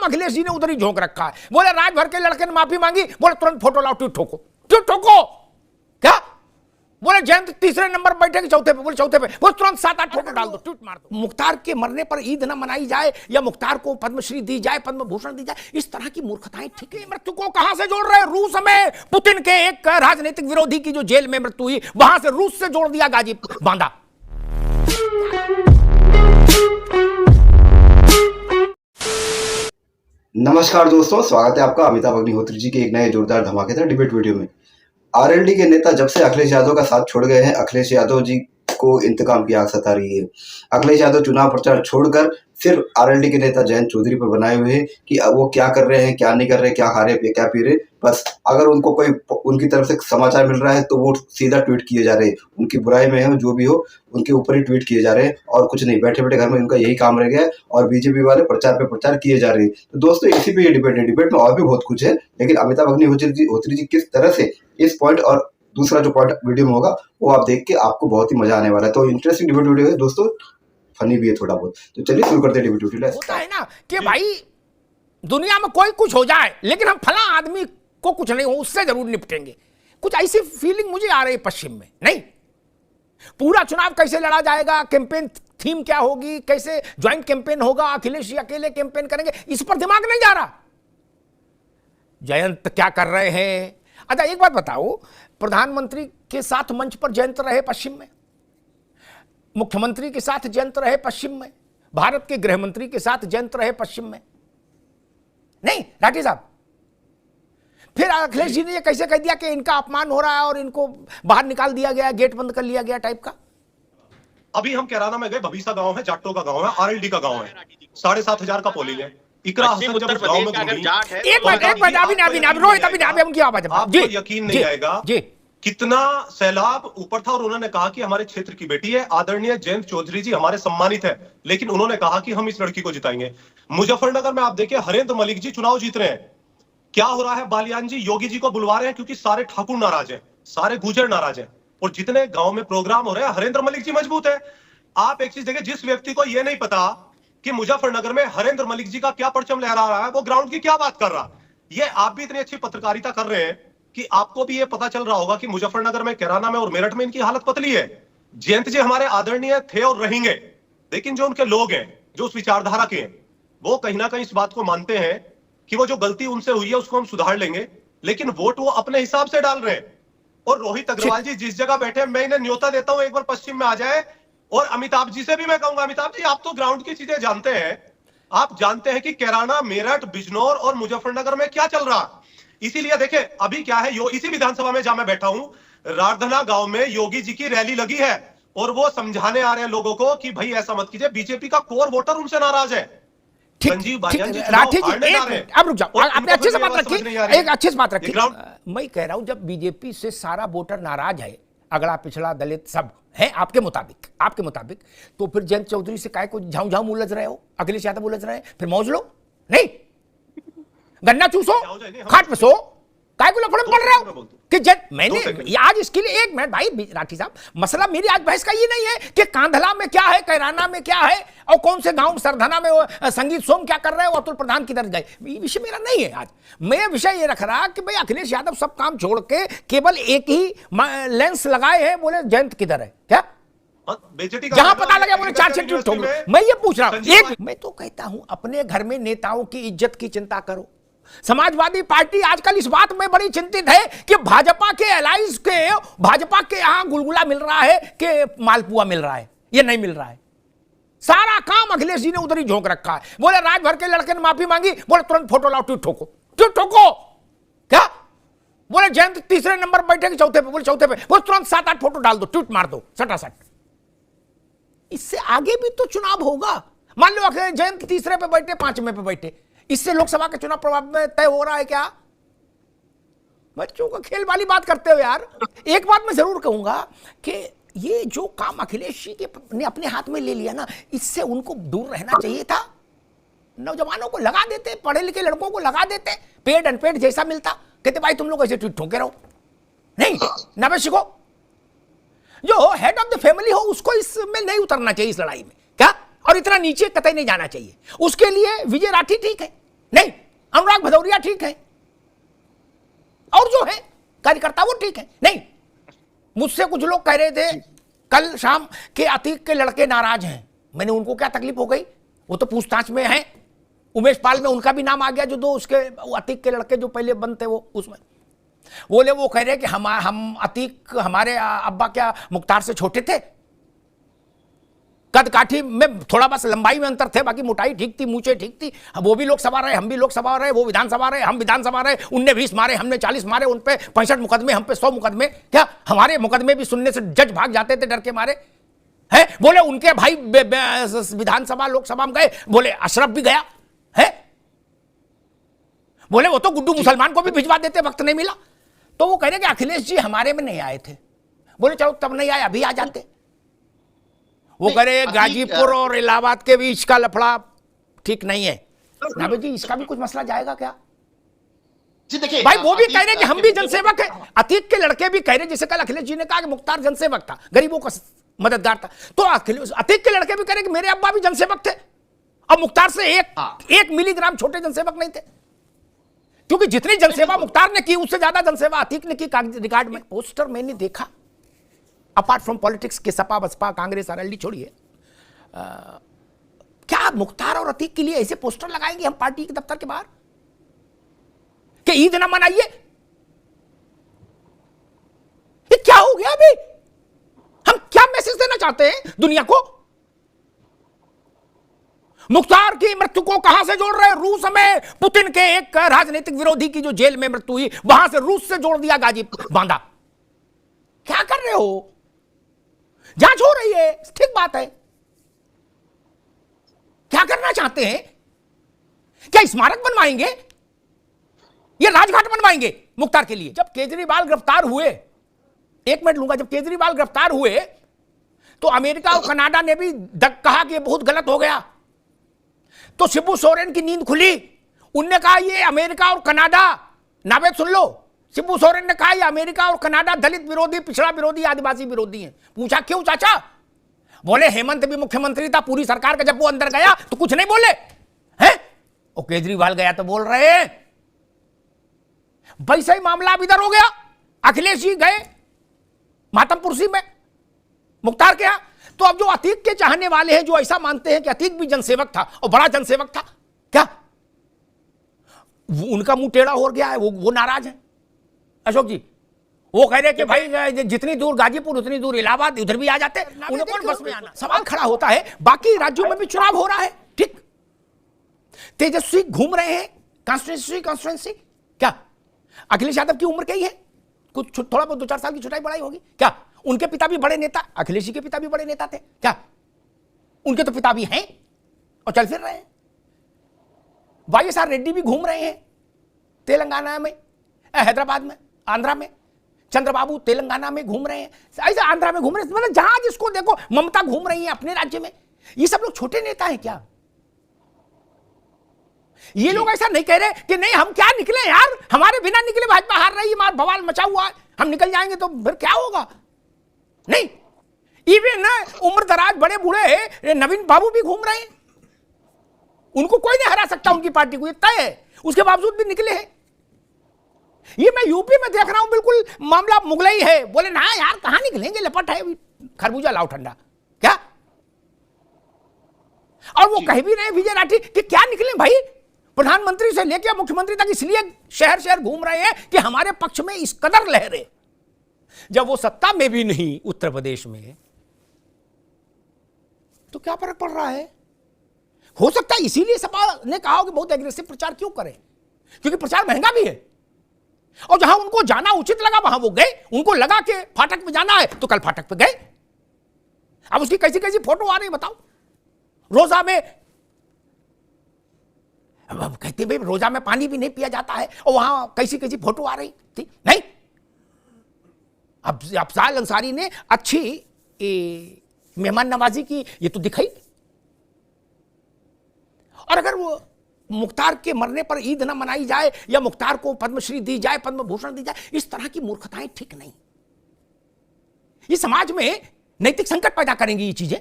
काम अखिलेश जी ने उधर ही झोंक रखा है। बोले राज भर के लड़के ने माफी मांगी, बोले तुरंत फोटो लाओ, ट्वीट ठोको। ट्वीट ठोको क्या? बोले जयंत तीसरे नंबर बैठे कि चौथे पे? बोले चौथे पे। बोले तुरंत 7-8 फोटो डाल दो, ट्वीट मार दो। मुख्तार के मरने पर ईद ना मनाई जाए या मुख्तार को पद्मश्री दी जाए, पद्म भूषण दी जाए, इस तरह की मूर्खताएं ठीक है। मृत्यु को कहां से जोड़ रहे हैं? रूस में पुतिन के एक राजनीतिक विरोधी की जो जेल में मृत्यु हुई, वहां से रूस से जोड़ दिया गाजी बांधा। नमस्कार दोस्तों, स्वागत है आपका अमिताभ अग्निहोत्री जी के एक नए जोरदार धमाकेदार डिबेट वीडियो में। आरएलडी के नेता जब से अखिलेश यादव का साथ छोड़ गए हैं, अखिलेश यादव जी को इंतकाम की आग सता रही है। अखिलेश यादव चुनाव प्रचार छोड़कर सिर्फ आरएलडी के नेता जयंत चौधरी पर बनाए हुए हैं कि वो क्या कर रहे हैं, क्या नहीं कर रहे, क्या खा रहे, क्या पी रहे। बस अगर उनको कोई उनकी तरफ से समाचार मिल रहा है तो वो सीधा ट्वीट किए जा रहे हैं। उनकी बुराई में हो जो भी हो, उनके ऊपर ही ट्वीट किए जा रहे हैं और कुछ नहीं। बैठे बैठे घर में उनका यही काम रह गया है और बीजेपी वाले प्रचार पे प्रचार किए जा रहे हैं। तो दोस्तों, इसी पे ये डिबेट है। डिबेट में और भी बहुत कुछ है, लेकिन अमिताभ अग्निहोत्री जी किस तरह से इस पॉइंट और दूसरा जो पॉइंट वीडियो में होगा वो आप देख के आपको बहुत ही मजा आने वाला है। तो इंटरेस्टिंग डिबेट वीडियो है दोस्तों, फनी भी है थोड़ा बहुत। तो चलिए शुरू करते हैं डिबेट वीडियो। होता है ना कि भाई दुनिया में कोई कुछ हो जाए लेकिन हम फला आदमी को कुछ नहीं हो उससे जरूर निपटेंगे, कुछ ऐसी फीलिंग मुझे आ रही है पश्चिम में। नहीं, पूरा चुनाव कैसे लड़ा जाएगा, कैंपेन थीम क्या होगी, कैसे ज्वाइंट कैंपेन होगा, अखिलेश जी अकेले कैंपेन करेंगे, इस पर दिमाग नहीं जा रहा। जयंत क्या कर रहे हैं? अच्छा एक बात बताओ, प्रधानमंत्री के साथ मंच पर जयंत रहे पश्चिम में, मुख्यमंत्री के साथ जयंत रहे पश्चिम में, भारत के गृह मंत्री के साथ जयंत रहे पश्चिम में। नहीं राठी साहब, फिर अखिलेश जी ने ये कैसे कह दिया कि इनका अपमान हो रहा है और इनको बाहर निकाल दिया गया, गेट बंद कर लिया गया टाइप का? अभी हम कैराना में गए, भभीसा गांव है, जाटों का गांव है, आरएलडी का गांव है, 7,500 का पोलिंग है। इकरा हसन जब उस गांव में घूमी, एक मिनट अभी रोहित अभी उनकी आवाज आपको यकीन नहीं आएगा कितना सैलाब ऊपर था। और उन्होंने कहा कि हमारे क्षेत्र की बेटी है, आदरणीय जयंत चौधरी जी हमारे सम्मानित है, लेकिन उन्होंने कहा कि हम इस लड़की को जिताएंगे। मुजफ्फरनगर में आप देखिए, हरेंद्र मलिक जी चुनाव जीत रहे हैं। क्या हो रहा है? बालियान जी योगी जी को बुलवा रहे हैं क्योंकि सारे ठाकुर नाराज हैं, सारे गुजर नाराज हैं। और जितने गांव में प्रोग्राम हो रहे हैं, हरेंद्र मलिक जी मजबूत है। आप एक चीज देखिए, जिस व्यक्ति को यह नहीं पता कि मुजफ्फरनगर में हरेंद्र मलिक जी का क्या परचम लहरा रहा है, वो ग्राउंड की क्या बात कर रहा। ये आप भी इतनी अच्छी पत्रकारिता कर रहे हैं कि आपको भी ये पता चल रहा होगा कि मुजफ्फरनगर में, कैराना में और मेरठ में इनकी हालत पतली है। जयंत जी हमारे आदरणीय थे और रहेंगे, लेकिन जो उनके लोग हैं, जो उस विचारधारा के हैं, वो कहीं ना कहीं इस बात को मानते हैं कि वो जो गलती उनसे हुई है उसको हम सुधार लेंगे, लेकिन वोट वो अपने हिसाब से डाल रहे हैं। और रोहित अग्रवाल जी जिस जगह बैठे, मैं इन्हें न्योता देता हूं एक बार पश्चिम में आ जाए। और अमिताभ जी से भी मैं कहूंगा, अमिताभ जी आप तो ग्राउंड की चीजें जानते हैं, आप जानते हैं कि कैराना, मेरठ, बिजनौर और मुजफ्फरनगर में क्या चल रहा। इसीलिए देखिए अभी क्या है, इसी विधानसभा में जहां मैं बैठा हूं, रारधना गांव में योगी जी की रैली लगी है और वो समझाने आ रहे हैं लोगों को कि भाई ऐसा मत कीजिए, बीजेपी का कोर वोटर उनसे नाराज है। संजीव बालियान जी राठी जी अब रुक जाओ, आपने अच्छे से बात रखी, एक अच्छे से बात रखी। मैं कह रहा हूं जब बीजेपी से सारा वोटर नाराज है, अगड़ा पिछड़ा दलित सब है आपके मुताबिक, तो फिर जयंत चौधरी से काय को झाऊ उलझ रहे हो, अखिलेश यादव उलझ रहे हैं, फिर मौज लो। नहीं, गन्ना चूसो, खाट पे सो, काय को लफड़े पड़ रहे हो कि मैंने आज इसके लिए एक मिनट भाई राठी साहब, मसला मेरी आज बहस का ये नहीं है कि कांधला में क्या है, कैराना में क्या है और कौन से गांव सरधना में संगीत सोम क्या कर रहे हो, अतुल प्रधान किधर गए, ये विषय मेरा नहीं है। आज मैं विषय ये रख रहा कि भाई अखिलेश यादव सब काम छोड़ के केवल एक ही लेंस लगाए हैं, बोले जयंत किधर है, क्या जहां पता लगा बोले 4 ट्वीट हो गए। मैं ये पूछ रहा हूं, मैं तो कहता हूं अपने घर में नेताओं की इज्जत की चिंता करो। समाजवादी पार्टी आजकल इस बात में बड़ी चिंतित है कि भाजपा के यहां गुलगुला मिल रहा है कि मालपुआ मिल रहा है, ये नहीं मिल रहा है। सारा काम अखिलेश जी ने उधर ही झोंक रखा है। बोले राज भर के लड़के ने माफी मांगी, बोले तुरंत फोटो लाओ, ट्वीट ठोको क्या? बोले जयंत तीसरे नंबर बैठे कि चौथे पे? बोले चौथे पे। बोले तुरंत 7-8 फोटो डाल दो, ट्वीट मार दो सटासट। इससे आगे भी तो चुनाव होगा। मान लो जयंत तीसरे पे बैठे, 5वें पे बैठे, इससे लोकसभा के चुनाव प्रभाव में तय हो रहा है क्या? बच्चों का खेल वाली बात करते हो यार। एक बात मैं जरूर कहूंगा कि ये जो काम अखिलेश जी ने अपने हाथ में ले लिया ना, इससे उनको दूर रहना चाहिए था। नौजवानों को लगा देते, पढ़े लिखे लड़कों को लगा देते, पेड अनपेड जैसा मिलता, कहते भाई तुम लोग ऐसे ट्वीट ठोके रहो। नहीं, नवश को जो हेड ऑफ द फैमिली हो उसको इसमें नहीं उतरना चाहिए, इस लड़ाई में क्या, और इतना नीचे कतई नहीं जाना चाहिए। उसके लिए विजय राठी ठीक है, नहीं, अनुराग भदौरिया ठीक है और जो है कार्यकर्ता वो ठीक है। नहीं, मुझसे कुछ लोग कह रहे थे कल शाम के अतीक के लड़के नाराज हैं। मैंने उनको क्या तकलीफ हो गई, वो तो पूछताछ में है। उमेश पाल में उनका भी नाम आ गया, जो दो उसके अतीक के लड़के जो पहले बंद थे वो उसमें बोले, वो कह रहे कि हम अतीक हमारे अब्बा क्या मुख्तार से छोटे थे, कद काठी में थोड़ा बस लंबाई में अंतर थे, बाकी मोटाई ठीक थी, मूछें ठीक थी। वो भी लोकसभा रहे, हम भी लोकसभा रहे, वो विधानसभा रहे, हम विधानसभा रहे। उनने 20 मारे, हमने 40 मारे, उन पे 65 मुकदमे, हम पे 100 मुकदमे। क्या हमारे मुकदमे भी सुनने से जज भाग जाते थे डर के मारे है? बोले उनके भाई विधानसभा लोकसभा में गए, बोले अशरफ भी गया है, बोले वो तो गुड्डू मुसलमान को भी भिजवा देते, वक्त नहीं मिला। तो वो कह रहे कि अखिलेश जी हमारे में नहीं आए थे। बोले चलो तब नहीं आए, अभी आ जाते। वो कह रहे गाजीपुर और इलाहाबाद के बीच का लफड़ा ठीक नहीं है। नाबे जी इसका भी कुछ मसला जाएगा क्या? जी देखिए भाई वो भी कह रहे कि हम भी जनसेवक हैं, अतीक के लड़के भी कह रहे, जैसे कल अखिलेश जी ने कहा कि मुख्तार जनसेवक था, गरीबों का मददगार था, तो अतीक के लड़के भी कह रहे कि मेरे अब्बा भी जनसेवक थे और मुख्तार से एक मिलीग्राम छोटे जनसेवक नहीं थे, क्योंकि जितनी जनसेवा मुख्तार ने की उससे ज्यादा जनसेवा अतीक ने की रिकॉर्ड में। पोस्टर मैंने देखा, अपार्ट फ्रॉम पॉलिटिक्स के सपा बसपा कांग्रेस आरएलडी छोड़िए, क्या मुख्तार और अतीक के लिए ऐसे पोस्टर लगाएंगे हम पार्टी के दफ्तर के बाहर कि ईद ना मनाइए? ये क्या हो गया? अभी हम क्या मैसेज देना चाहते हैं दुनिया को? मुख्तार की मृत्यु को कहां से जोड़ रहे हैं? रूस में पुतिन के एक राजनीतिक विरोधी की जो जेल में मृत्यु हुई, वहां से रूस से जोड़ दिया, गाजी बांधा। क्या कर रहे हो? जांच हो रही है, ठीक बात है। क्या करना चाहते हैं? क्या स्मारक बनवाएंगे या राजघाट बनवाएंगे मुख्तार के लिए? जब केजरीवाल गिरफ्तार हुए, एक मिनट लूंगा, जब केजरीवाल गिरफ्तार हुए तो अमेरिका और कनाडा ने भी कहा कि बहुत गलत हो गया। तो शिबू सोरेन की नींद खुली, उनने कहा ये अमेरिका और कनाडा, नावेद सुन लो, शिबू सोरेन ने कहा ये अमेरिका और कनाडा दलित विरोधी, पिछड़ा विरोधी, आदिवासी विरोधी हैं। पूछा क्यों चाचा? बोले हेमंत भी मुख्यमंत्री था पूरी सरकार का, जब वो अंदर गया तो कुछ नहीं बोले हैं, और केजरीवाल गया तो बोल रहे हैं। वैसा ही मामला अब इधर हो गया। अखिलेश जी गए मातमपुरसी में मुख्तार के यहां, तो अब जो अतीक के चाहने वाले हैं, जो ऐसा मानते हैं कि अतीक भी जनसेवक था और बड़ा जनसेवक था, क्या उनका मुंह टेढ़ा हो गया है? वो नाराज है अशोक जी। वो कह रहे कि भाई जितनी दूर गाजीपुर उतनी दूर इलाहाबाद, उधर भी आ जाते, उनको बस में आना। सवाल खड़ा होता है, बाकी राज्यों में भी चुनाव हो रहा है, ठीक, तेजस्वी घूम रहे हैं कॉन्स्टिट्यूंसी, क्या अखिलेश यादव की उम्र क्या है? कुछ थोड़ा बहुत 2-4 साल की छुटाई बढ़ाई होगी क्या? उनके पिता भी बड़े नेता, अखिलेश जी के पिता भी बड़े नेता थे क्या? उनके तो पिता भी हैं और चल फिर रहे हैं। YSR रेड्डी भी घूम रहे हैं तेलंगाना में, हैदराबाद में, आंध्रा में। चंद्रबाबू तेलंगाना में घूम रहे हैं, ऐसे आंध्रा में घूम रहे हैं, मतलब जहां जिसको देखो, ममता घूम रही है अपने राज्य में। ये सब लोग छोटे नेता हैं क्या? ये लोग ऐसा नहीं कह रहे कि नहीं हम क्या निकले यार, हमारे बिना निकले भाजपा हार रही है, मार बवाल मचा हुआ है, हम निकल जाएंगे तो फिर क्या होगा? नहीं, इवन उम्र दराज बड़े बूढ़े नवीन बाबू भी घूम रहे हैं, उनको कोई नहीं हरा सकता, उनकी पार्टी को इतना है, उसके बावजूद भी निकले हैं। ये मैं यूपी में देख रहा हूं, बिल्कुल मामला मुगलई है। बोले ना यार कहां निकलेंगे, लपट है, खरबूजा लाओ ठंडा, क्या? और वो कह भी रहे विजय राठी कि क्या निकले भाई, प्रधानमंत्री से लेकर मुख्यमंत्री तक इसलिए शहर शहर घूम रहे हैं कि हमारे पक्ष में इस कदर लहरे, जब वो सत्ता में भी नहीं उत्तर प्रदेश में, तो क्या फर्क पड़ रहा है? हो सकता है इसीलिए सपा ने कहा कि बहुत एग्रेसिव प्रचार क्यों करें, क्योंकि प्रचार महंगा भी है, और जहां उनको जाना उचित लगा वहां वो गए। उनको लगा कि फाटक पे जाना है तो कल फाटक पे गए। अब उसकी कैसी कैसी फोटो आ रही बताओ, रोजा में, अब कहते भाई रोजा में पानी भी नहीं पिया जाता है, और वहां कैसी कैसी फोटो आ रही थी। नहीं, अब अफजाल अंसारी ने अच्छी मेहमान नवाजी की, ये तो दिखाई। और अगर वो मुख्तार के मरने पर ईद ना मनाई जाए, या मुख्तार को पद्मश्री दी जाए, पद्म भूषण दी जाए, इस तरह की मूर्खताएं ठीक नहीं। ये समाज में नैतिक संकट पैदा करेंगी ये चीजें।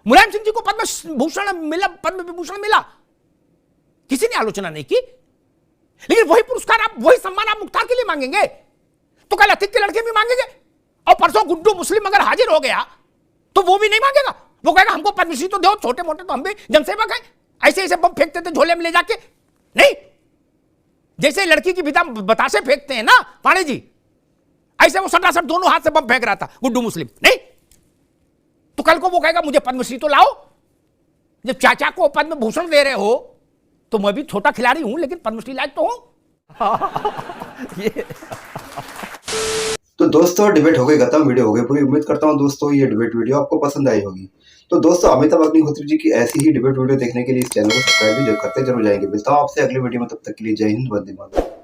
मुलायम सिंह जी को पद्म भूषण मिला, पद्म विभूषण मिला, किसी ने आलोचना नहीं की। लेकिन वही पुरस्कार आप, वही सम्मान आप मुख्तार के लिए मांगेंगे तो कल अतीक के लड़के भी मांगेंगे, और परसों गुड्डू मुस्लिम अगर हाजिर हो गया तो वो भी नहीं मांगेगा। वो कहेगा हमको पद्मश्री तो दो, छोटे मोटे तो हम भी जनसेवक हैं। ऐसे ऐसे बम फेंकते थे झोले में ले जाके, नहीं, जैसे लड़की की विदा बतासे फेंकते हैं ना पाणे जी, ऐसे वो सटासट दोनों हाथ से बम फेंक रहा था गुड्डू मुस्लिम। नहीं तो कल को वो कहेगा मुझे पद्मश्री तो लाओ। जब चाचा को पद्म भूषण दे रहे हो तो मैं भी छोटा खिलाड़ी हूं, लेकिन पद्मश्री लायक तो हूं। ये तो दोस्तों डिबेट हो गई खत्म, वीडियो हो गई पूरी। उम्मीद करता हूँ दोस्तों ये डिबेट वीडियो आपको पसंद आई होगी। तो दोस्तों अमिताभ अग्निहोत्री जी की ऐसी ही डिबेट वीडियो देखने के लिए इस चैनल को सब्सक्राइब भी जरूर करते जरूर जाएंगे। मिलता हूँ आपसे अगली वीडियो में, तब तक के लिए जय हिंद, वंदे मातरम।